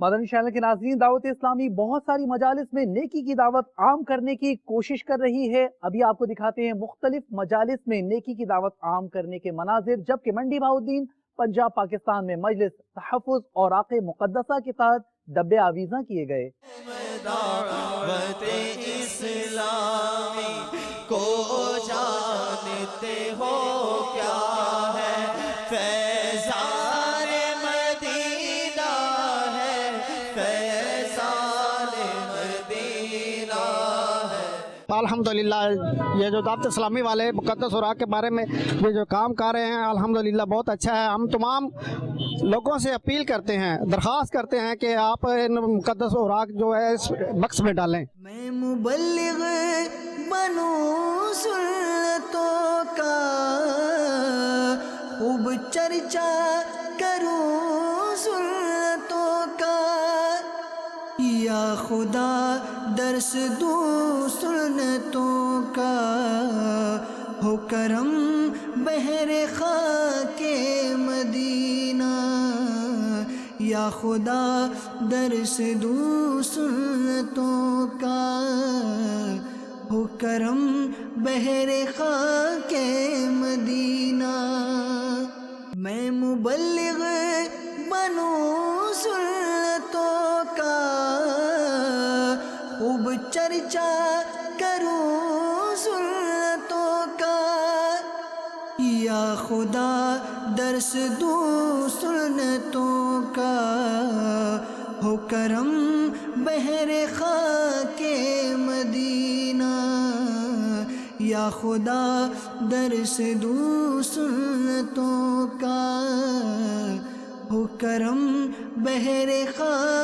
مدنی channel کے ناظرین، دعوت اسلامی بہت ساری مجالس میں نیکی کی دعوت عام کرنے کی کوشش کر رہی ہے۔ ابھی آپ کو دکھاتے ہیں مختلف مجالس میں نیکی کی دعوت عام کرنے کے مناظر، جبکہ منڈی بہاؤالدین پنجاب پاکستان میں مجلس تحفظ اور عقِ مقدسہ کے تحت ڈبے آویزاں کیے گئے۔ دعوت اسلامی کو جانتے ہو کیا ہے، فیضان مدینہ ہے، فیضان مدینہ ہے۔ الحمدللہ یہ جو دعوت اسلامی والے مقدس اوراق کے بارے میں یہ جو کام کر رہے ہیں الحمدللہ بہت اچھا ہے۔ ہم تمام لوگوں سے اپیل کرتے ہیں، درخواست کرتے ہیں کہ آپ ان مقدس اوراق جو ہے اس بکس میں ڈالیں۔ میں مبلغ بنوں سنتوں کا، خوب چرچا کروں سنتوں کا، یا خدا درس دوں سنتوں کا، ہو کرم بحر خاک مدینہ، یا خدا درس دوں سنتوں کا، ہو کرم بحر خاک مدینہ۔ میں مبلغ بنوں سنتوں کا، خوب چرچا کروں سنتوں کا، یا خدا درس دوں سنتوں کا، ہو کرم بحر خاک مدینہ، یا خدا درس دوں سنتوں کا، ہو کرم بحر خاک